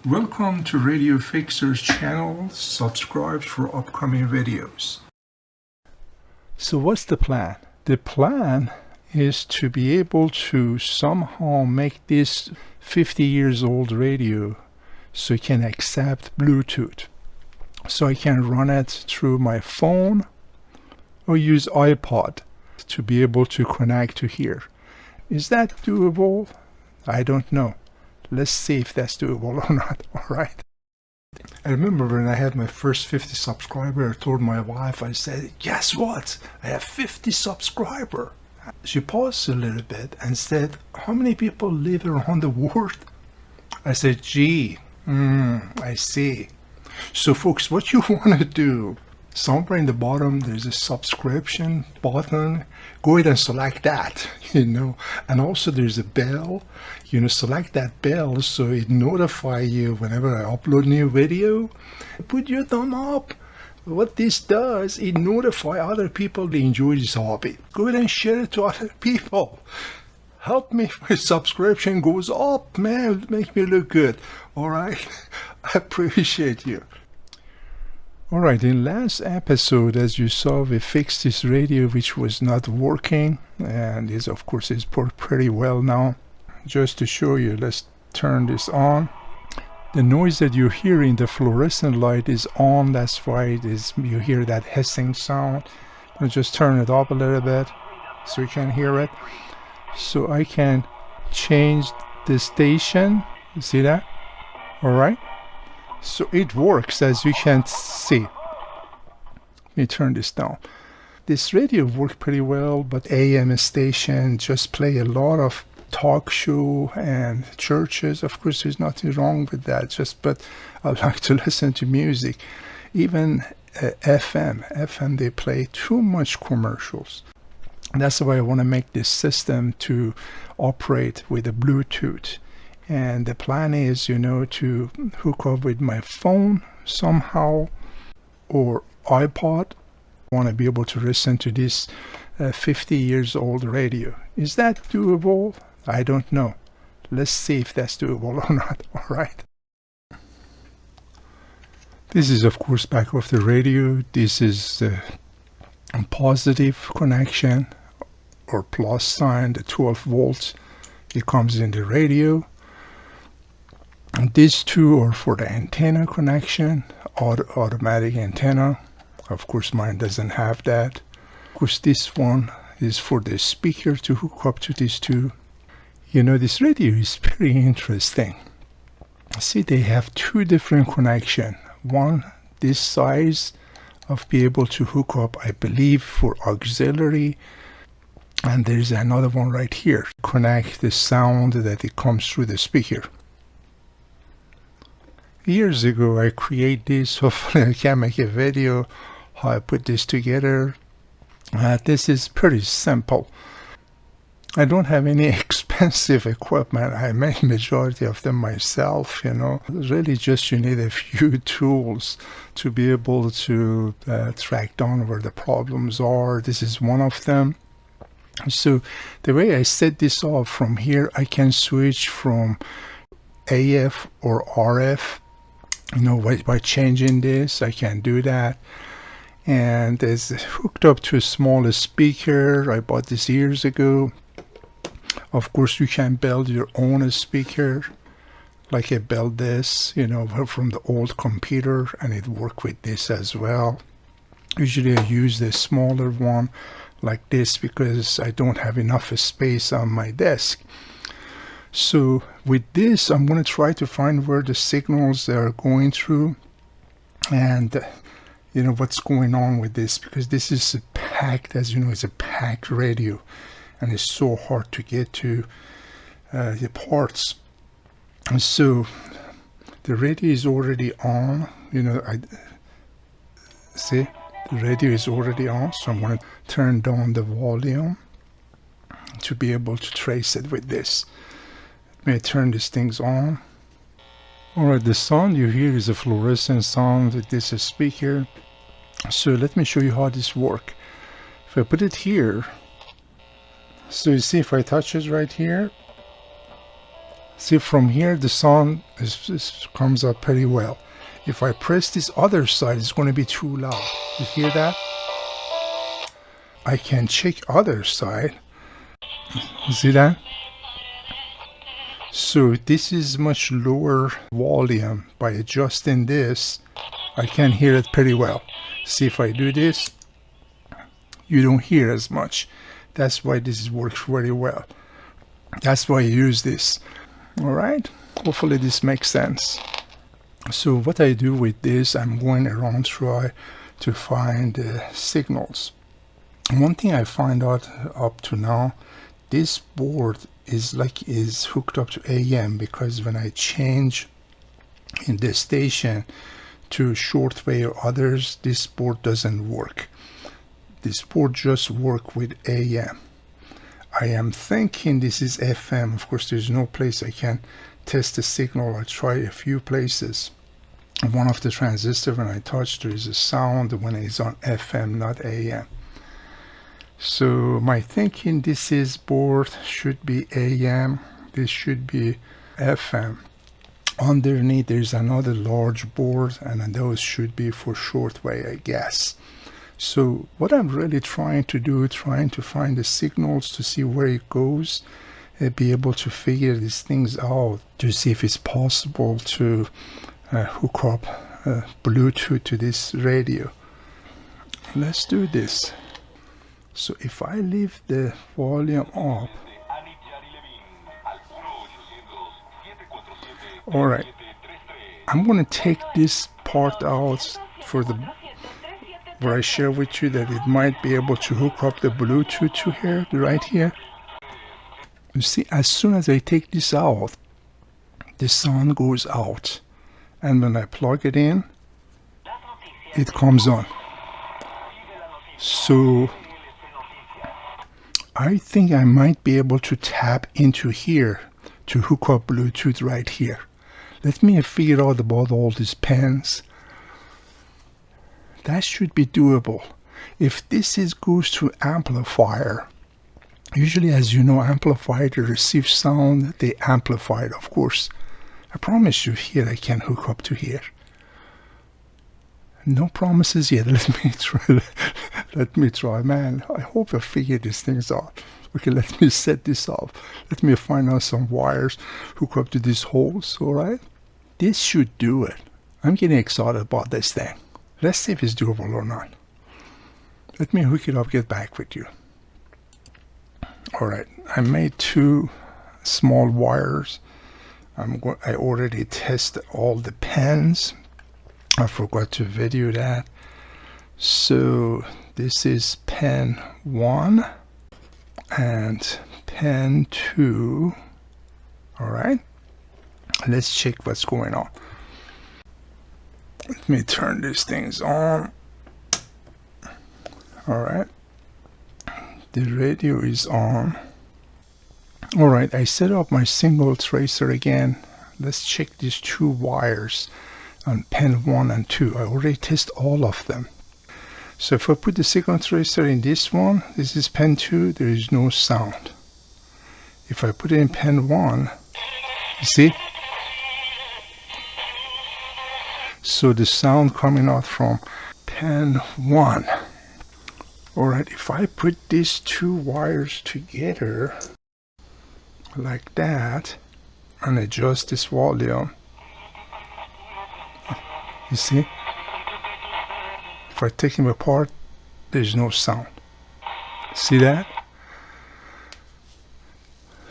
Welcome to Radio Fixer's channel. Subscribe for upcoming videos. So what's the plan? The plan is to be able to somehow make this 50 years old radio so it can accept Bluetooth. So I can run it through my phone or use iPod to be able to connect to here. Is that doable? I don't know. Let's see if that's doable or not. Alright. I remember when I had my first 50 subscribers, I told my wife, I said, guess what? I have 50 subscribers. She paused a little bit and said, how many people live around the world? I said, gee, I see. So folks, what you want to do, somewhere in the bottom there's a subscription button. Go ahead and select that, and also there's a bell. Select that bell so it notifies you whenever I upload new video. Put your thumb up. What this does, it notifies other people they enjoy this hobby. Go ahead and share it to other people. Help me if my subscription goes up, man. Make me look good. Alright? I appreciate you. Alright, in last episode, as you saw, we fixed this radio which was not working, and this of course is worked pretty well now. Just to show you, let's turn this on. The noise that you're hearing, the fluorescent light is on, that's why it is, you hear that hissing sound. I'll just turn it up a little bit so you can hear it. So I can change the station, you see that? Alright, so it works, as you can see. Let me turn this down. This radio worked pretty well, but AM station just play a lot of talk show and churches. Of course there's nothing wrong with that, but I like to listen to music. Even FM they play too much commercials. That's why I want to make this system to operate with a Bluetooth, and the plan is to hook up with my phone somehow or iPod. I want to be able to listen to this 50 years old radio. Is that doable? I don't know. Let's see if that's doable or not. Alright. This is of course back of the radio. This is the positive connection or plus sign, the 12 volts. It comes in the radio. And these two are for the antenna connection, automatic antenna. Of course mine doesn't have that. Of course this one is for the speaker to hook up to these two. This radio is very interesting. See, they have two different connections. One, this size of be able to hook up, I believe, for auxiliary. And there's another one right here. Connect the sound that it comes through the speaker. Years ago, I created this. Hopefully I can make a video how I put this together. This is pretty simple. I don't have any expensive equipment. I make majority of them myself, Really just you need a few tools to be able to track down where the problems are. This is one of them. So the way I set this up from here, I can switch from AF or RF. By changing this, I can do that. And it's hooked up to a small speaker. I bought this years ago. Of course, you can build your own speaker, like I built this, from the old computer, and it worked with this as well. Usually I use the smaller one like this because I don't have enough space on my desk. So with this, I'm going to try to find where the signals are going through and what's going on with this, because this is packed, as you know, it's a packed radio. And it's so hard to get to the parts. And so the radio is already on. See, the radio is already on. So I'm going to turn down the volume to be able to trace it with this. Let me turn these things on. Alright, the sound you hear is a fluorescent sound with this speaker. So let me show you how this works. If I put it here, so you see if I touch it right here, See, from here the sound comes up pretty well. If I press this other side, it's going to be too loud. You hear that? I can check other side. You see that? So this is much lower volume. By adjusting this, I can hear it pretty well. See, if I do this, you don't hear as much. That's why this works very well. That's why I use this. All right, hopefully this makes sense. So what I do with this, I'm going around try to find signals. One thing I find out up to now, this board is hooked up to AM, because when I change in the station to shortwave or others, this board doesn't work. This board just works with AM. I am thinking this is FM. Of course, there's no place I can test the signal. I try a few places. One of the transistors, when I touch, there is a sound when it's on FM, not AM. So my thinking, this is board should be AM. This should be FM. Underneath, there's another large board, and those should be for shortwave, I guess. So what I'm really trying to do, trying to find the signals to see where it goes, be able to figure these things out to see if it's possible to hook up Bluetooth to this radio. Let's do this. So if I leave the volume up, all right, I'm going to take this part out for the where I share with you that it might be able to hook up the Bluetooth to here, right here. You see, as soon as I take this out, the sound goes out, and when I plug it in, it comes on. So I think I might be able to tap into here to hook up Bluetooth right here. Let me figure out about all these pens. That should be doable. If this goes to amplifier, usually, as you know, amplifier to receive sound, they amplify it, of course. I promise you here I can hook up to here. No promises yet. Let me try. Let me try, man. I hope I figure these things out. Okay, let me set this up. Let me find out some wires, hook up to these holes, all right? This should do it. I'm getting excited about this thing. Let's see if it's doable or not. Let me hook it up, get back with you. All right, I made 2 small wires. I already tested all the pens. I forgot to video that. So this is pen 1 and pen 2. All right, let's check what's going on. Let me turn these things on. All right, the radio is on. All right, I set up my single tracer again. Let's check these 2 wires on pen 1 and 2. I already tested all of them. So if I put the signal tracer in this one, this is pen 2, there is no sound. If I put it in pen 1, you see? So the sound coming out from pen 1. Alright, if I put these 2 wires together like that and adjust this volume, you see? If I take them apart, there's no sound. See that?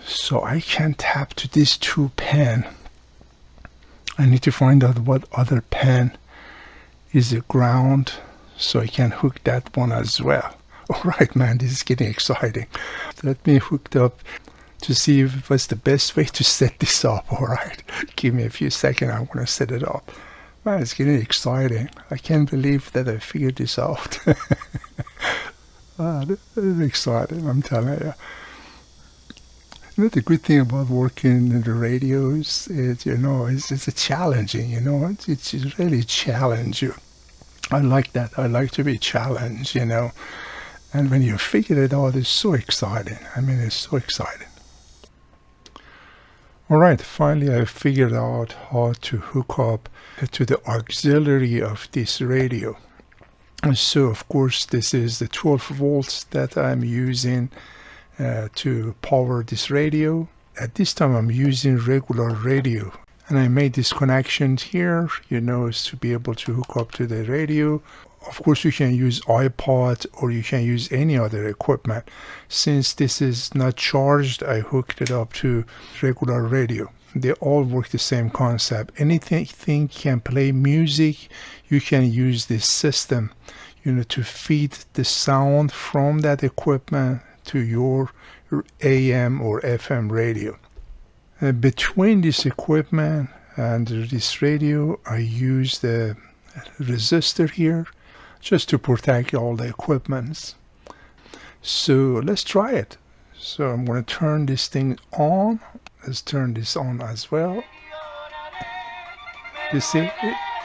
So I can tap to these 2 pen. I need to find out what other pen is a ground, so I can hook that one as well. Alright, man, this is getting exciting. Let me hook up to see what's the best way to set this up. Alright, give me a few seconds, I want to set it up. Man, it's getting exciting. I can't believe that I figured this out. This is exciting, I'm telling you. You know, the good thing about working in the radios is, you know, it's a challenging, you know, it's really challenge you. I like that. I like to be challenged, you know. And when you figure it out, it's so exciting. I mean, it's so exciting. Alright, finally I figured out how to hook up to the auxiliary of this radio. So of course this is the 12 volts that I'm using to power this radio. At this time I'm using regular radio, and I made this connection here, is to be able to hook up to the radio. Of course you can use iPod or you can use any other equipment. Since this is not charged, I hooked it up to regular radio. They all work the same concept. Anything can play music, you can use this system, to feed the sound from that equipment to your AM or FM radio. Between this equipment and this radio, I use the resistor here just to protect all the equipments. So let's try it. So I'm going to turn this thing on. Let's turn this on as well. You see,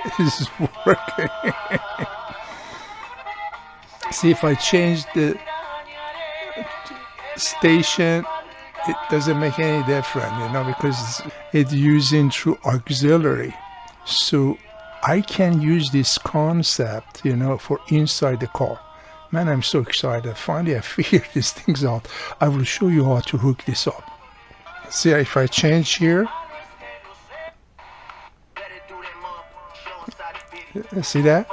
it is working. See, if I change the station, it doesn't make any difference, because it's using through auxiliary. So I can use this concept, for inside the car. Man, I'm so excited. Finally, I figured these things out. I will show you how to hook this up. See, if I change here, see that?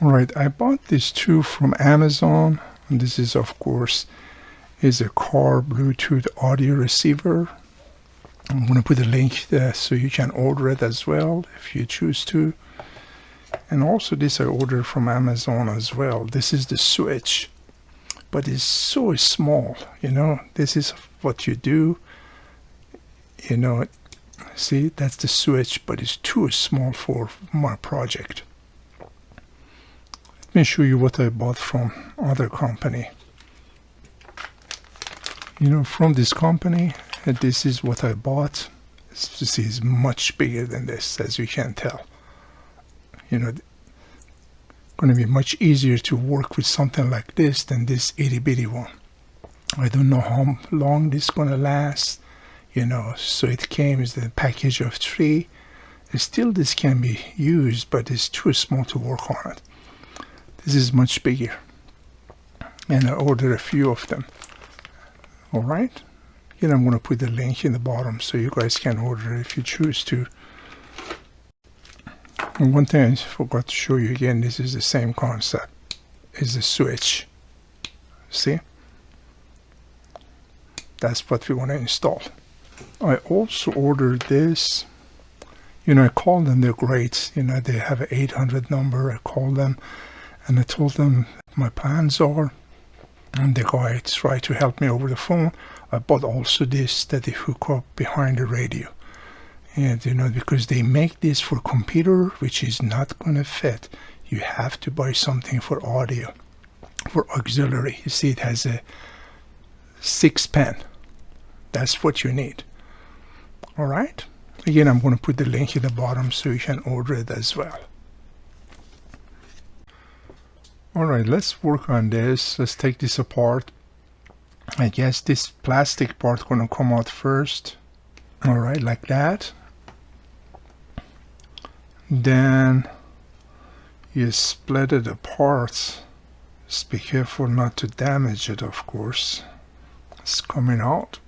Alright, I bought these two from Amazon. And this is, of course, is a car Bluetooth audio receiver. I'm going to put a link there so you can order it as well if you choose to. And also this I ordered from Amazon as well. This is the switch, but it's so small, This is what you do, See, that's the switch, but it's too small for my project. Let me show you what I bought from other company. From this company, this is what I bought. This is much bigger than this, as you can tell. Going to be much easier to work with something like this than this itty bitty one. I don't know how long this is going to last, so it came as a package of 3. Still, this can be used, but it's too small to work on it. This is much bigger, and I ordered a few of them. Alright, I'm going to put the link in the bottom so you guys can order it if you choose to. And one thing I forgot to show you again, this is the same concept, is the switch. See? That's what we want to install. I also ordered this. I called them, they're great. They have an 800 number. I called them and I told them my plans are. And the guy tried to help me over the phone. I bought also this that they hook up behind the radio. And because they make this for computer, which is not going to fit. You have to buy something for audio, for auxiliary. You see, it has a 6-pin. That's what you need. All right. Again, I'm going to put the link in the bottom so you can order it as well. Alright, let's work on this. Let's take this apart. I guess this plastic part gonna come out first. Alright, like that. Then you split it apart. Just be careful not to damage it, of course. It's coming out.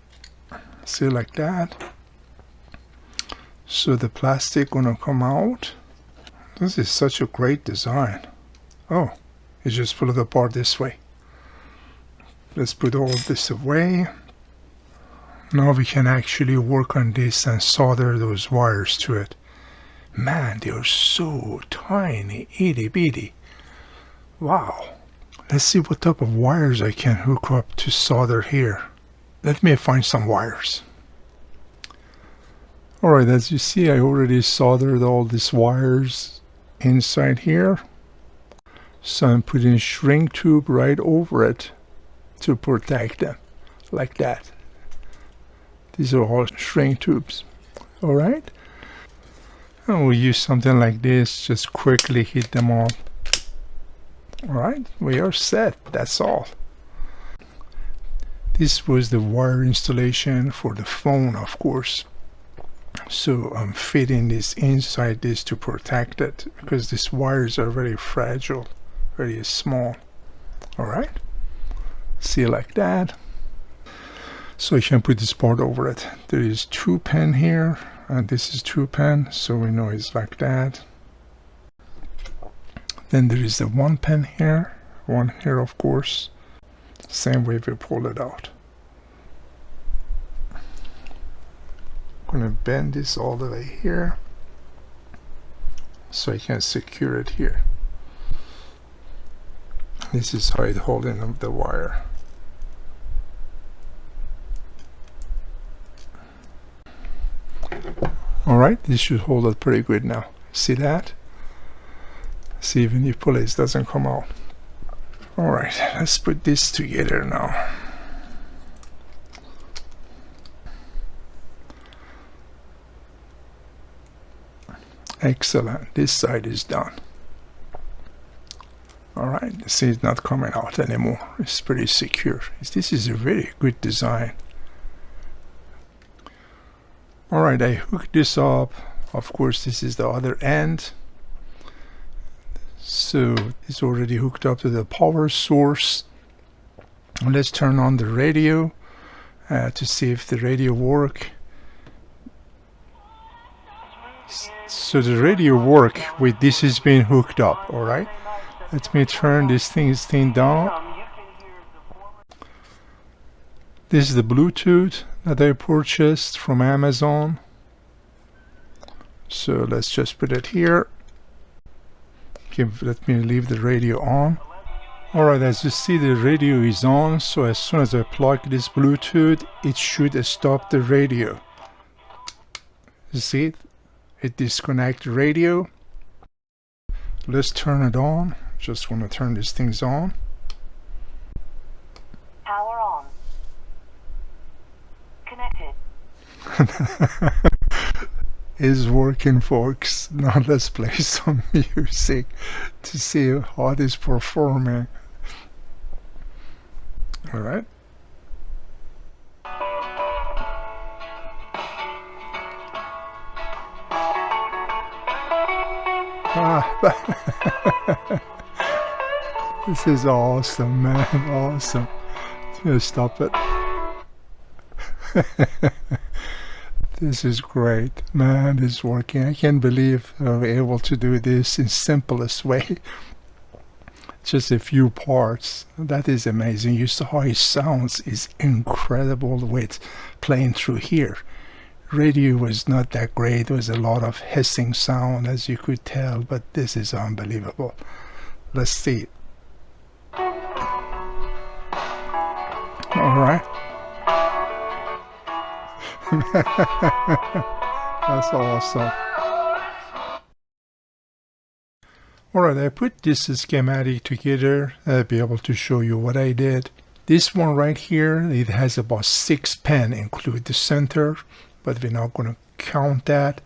See, like that. So the plastic gonna come out. This is such a great design. Oh. You just pull it apart this way. Let's put all this away. Now we can actually work on this and solder those wires to it. Man, they are so tiny, itty bitty. Wow. Let's see what type of wires I can hook up to solder here. Let me find some wires. Alright, as you see, I already soldered all these wires inside here. So I'm putting a shrink tube right over it to protect them, like that. These are all shrink tubes. Alright? And we'll use something like this, just quickly hit them all. Alright, we are set, that's all. This was the wire installation for the phone, of course. So I'm fitting this inside this to protect it, because these wires are very fragile, very small. Alright, see, like that. So I can put this part over it. There is 2 pin here, and this is 2 pin, so we know it's like that. Then there is the 1 pin here, 1 here, of course. Same way we pull it out. I'm going to bend this all the way here so I can secure it here. This is how it's holding up the wire. Alright, this should hold it pretty good now. See that? See, even if you pull it, it doesn't come out. Alright, let's put this together now. Excellent, this side is done. Alright, see, it's not coming out anymore. It's pretty secure. This is a very good design. Alright, I hooked this up. Of course, this is the other end. So it's already hooked up to the power source. Let's turn on the radio to see if the radio works. So the radio work with this is being hooked up. Alright, let me turn this thing down. This is the Bluetooth that I purchased from Amazon. So let's just put it here. Okay, let me leave the radio on. Alright, as you see, the radio is on, so as soon as I plug this Bluetooth, it should stop the radio. You see it disconnects the radio. Let's turn it on. Just want to turn these things on. Power on. Connected. Is working, folks. Now let's play some music to see how it is performing. Alright. This is awesome, man. Awesome. Just stop it. This is great, man. It's working. I can't believe I'm able to do this in simplest way. Just a few parts. That is amazing. You saw how it sounds. It's incredible with playing through here. Radio was not that great. There was a lot of hissing sound, as you could tell, but this is unbelievable. Let's see. All right. That's awesome. Alright, I put this schematic together. I'll be able to show you what I did. This one right here, it has about 6 pins, include the center, but we're not going to count that.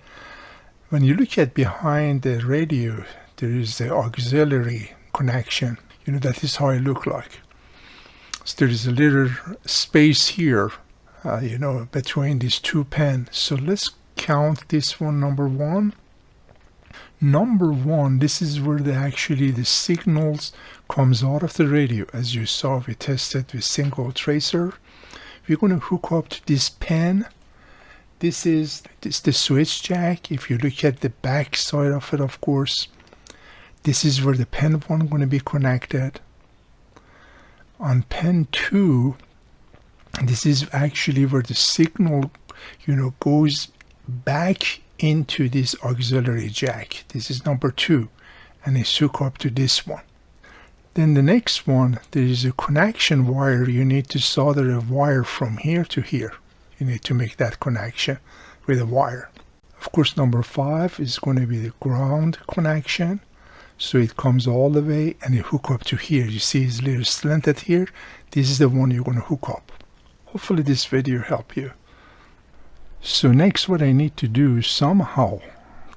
When you look at behind the radio, there is the auxiliary connection. You know, that is how it looks like. So there is a little space here, you know, between these 2 pins. So let's count this one, number 1. Number 1, this is where actually the signals comes out of the radio. As you saw, we tested with single tracer. We're going to hook up to this pin. This is the switch jack. If you look at the back side of it, of course, this is where the pin 1 is going to be connected. On pin 2, this is actually where the signal, you know, goes back into this auxiliary jack. This is number 2, and it's hooked up to this one. Then the next one, there is a connection wire. You need to solder a wire from here to here. You need to make that connection with a wire. Of course, number 5 is going to be the ground connection. So it comes all the way and it hook up to here. You see it's a little slanted here. This is the one you're going to hook up. Hopefully this video helped you. So next, what I need to do is somehow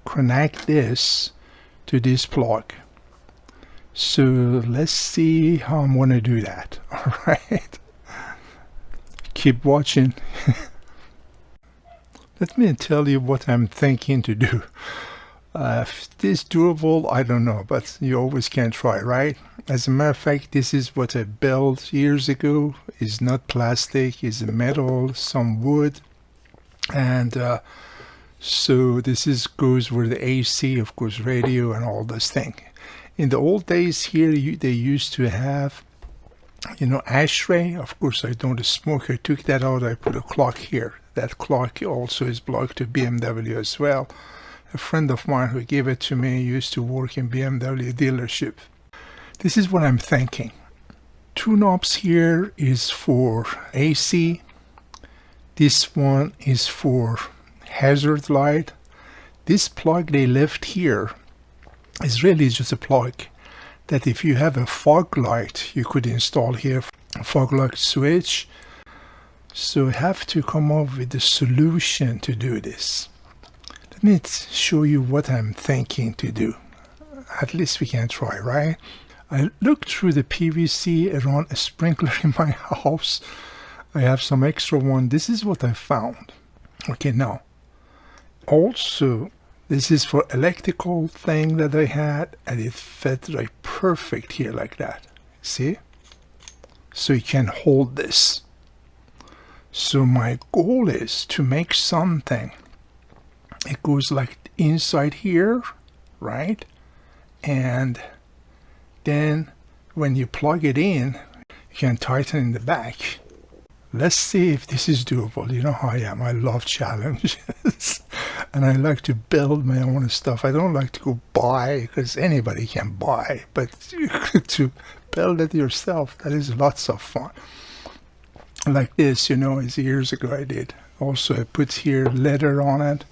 connect this to this plug. So let's see how I'm going to do that. All right. keep watching. Let me tell you what I'm thinking to do. If this is doable, I don't know, but you always can try, right? As a matter of fact, this is what I built years ago. It's not plastic, it's metal, some wood, and so this is goes with the AC, of course, radio and all this thing. In the old days here, they used to have, you know, ashtray. Of course, I don't smoke. I took that out. I put a clock here. That clock also is blocked to BMW as well. A friend of mine who gave it to me used to work in BMW dealership. This is what I'm thinking. Two knobs here is for AC. This one is for hazard light. This plug they left here is really just a plug that if you have a fog light, you could install here a fog light switch. So I have to come up with a solution to do this. Let me show you what I'm thinking to do. At least we can try, right? I looked through the PVC around a sprinkler in my house. I have some extra one. This is what I found. Okay, now also this is for electrical thing that I had, and it fit like perfect here like that. See? So you can hold this. So my goal is to make something. It goes like inside here, right? And then when you plug it in, you can tighten in the back. Let's see if this is doable. You know how I am. I love challenges. And I like to build my own stuff. I don't like to go buy, because anybody can buy. But to build it yourself, that is lots of fun. Like this, you know, as years ago I did. Also, I put here leather on it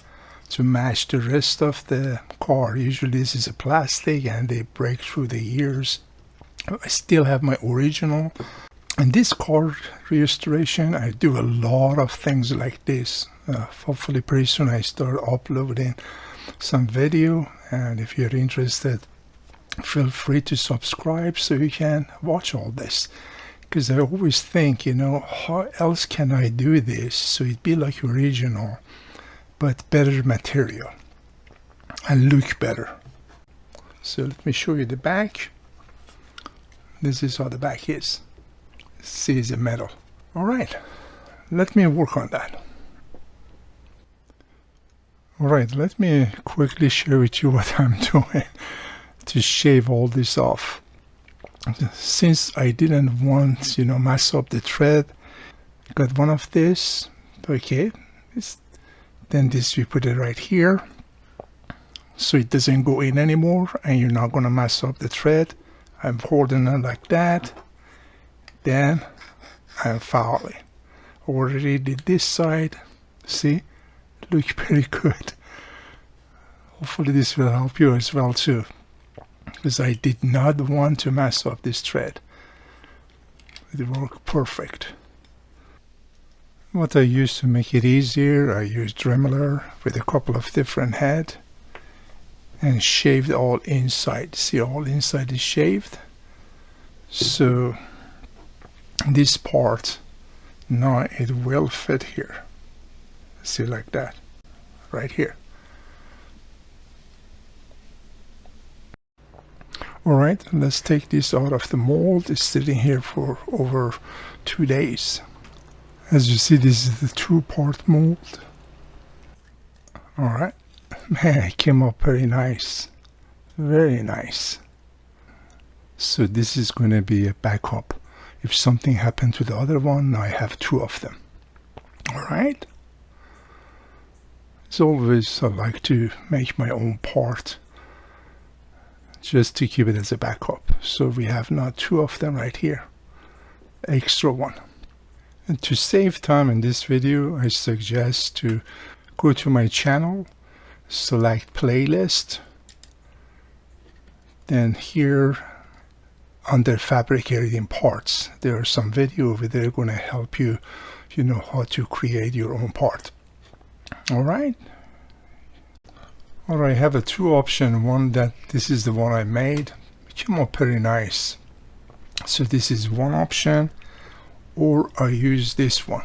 to match the rest of the car. Usually this is a plastic and they break through the years. I still have my original. And this car restoration, I do a lot of things like this. Hopefully pretty soon I start uploading some video, and if you're interested, feel free to subscribe so you can watch all this. Because I always think, you know, how else can I do this so it be like original, but better material and look better. So let me show you the back. This is how the back is. See, it's a metal. All right, let me work on that. All right, let me quickly share with you what I'm doing to shave all this off. Since I didn't want, you know, mess up the thread, got one of this. Okay, then this we put it right here, so it doesn't go in anymore, and you're not gonna mess up the thread. I'm holding it like that. Then I'm fouling. Already did this side. See, look very good. Hopefully this will help you as well too, because I did not want to mess up this thread. It worked perfect. What I used to make it easier, I used Dremel with a couple of different heads and shaved all inside. See, all inside is shaved. So this part, now it will fit here. See, like that, right here. All right, let's take this out of the mold. It's sitting here for over 2 days. As you see, this is the 2-part mold. All right, man, it came up very nice, very nice. So this is going to be a backup. If something happened to the other one, I have 2 of them. All right. As always, I like to make my own part, just to keep it as a backup. So we have now 2 of them right here, extra one. And to save time in this video, I suggest to go to my channel, select playlist, then here under fabricating parts, there are some video over there going to help you, you know, how to create your own part. All right. All right, I have a 2 option. One that this is the one I made. It came out pretty nice. So this is one option, or I use this one.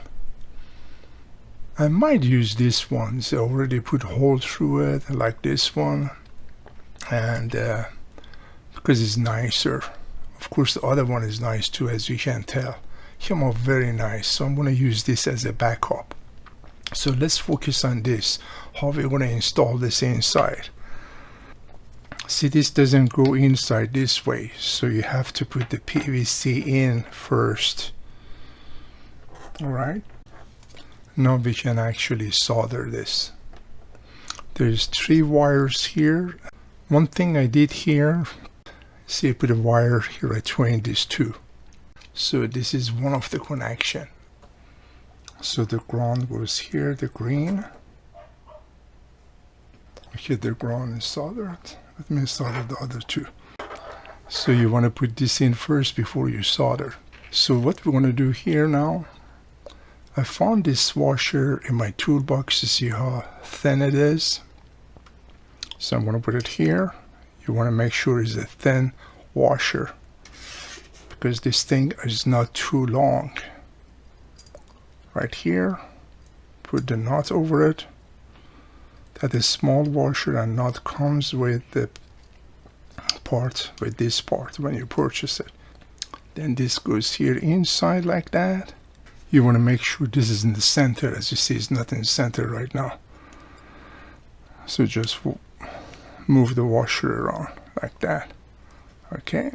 I might use this one. So already put a hole through it, like this one, and because it's nicer. Of course, the other one is nice too, as you can tell. Came out very nice. So I'm going to use this as a backup. So let's focus on this, how we're going to install this inside. See, this doesn't go inside this way, so you have to put the PVC in first. Alright, now we can actually solder this. There's 3 wires here. One thing I did here, see, I put a wire here between these 2. So this is one of the connection. So the ground goes here, the green. Okay, the ground is soldered. Let me solder the other 2. So you want to put this in first before you solder. So what we're going to do here now, I found this washer in my toolbox to see how thin it is. So I'm going to put it here. You want to make sure it's a thin washer, because this thing is not too long. Right here, put the nut over it. That is small washer, and nut comes with the part, with this part when you purchase it. Then this goes here inside like that. You want to make sure this is in the center. As you see, it's not in the center right now. So just move the washer around like that. Okay.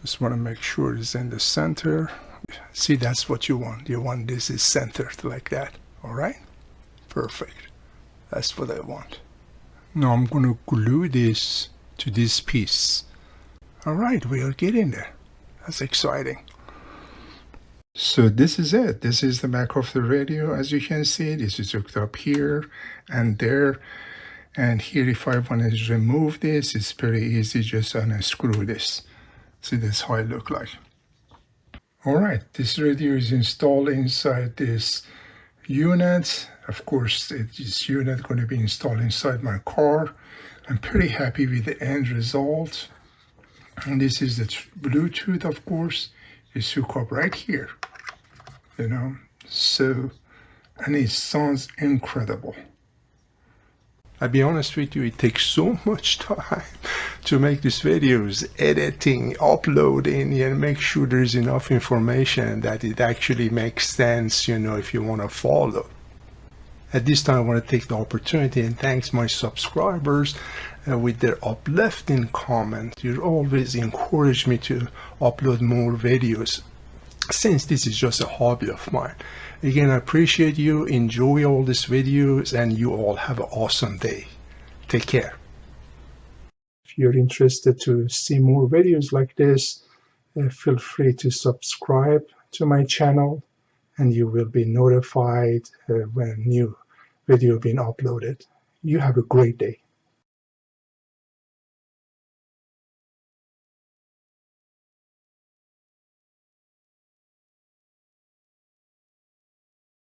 Just want to make sure it's in the center. See, that's what you want. You want this is centered like that. All right? Perfect. That's what I want. Now I'm going to glue this to this piece. All right, we are getting there. That's exciting. So this is it. This is the back of the radio. As you can see, this is hooked up here and there. And here, if I want to remove this, it's pretty easy. Just unscrew this. See, that's how it looks like. All right, this radio is installed inside this unit. Of course, this unit going to be installed inside my car. I'm pretty happy with the end result. And this is the Bluetooth, of course. It's hooked up right here. You know, so, and it sounds incredible. I'll be honest with you, it takes so much time to make these videos, editing, uploading, and make sure there's enough information that it actually makes sense, you know, if you want to follow. At this time, I want to take the opportunity and thank my subscribers with their uplifting comments. You always encourage me to upload more videos, since this is just a hobby of mine. Again, I appreciate you. Enjoy all these videos, and you all have an awesome day. Take care. If you're interested to see more videos like this, feel free to subscribe to my channel, and you will be notified when a new video being uploaded. You have a great day.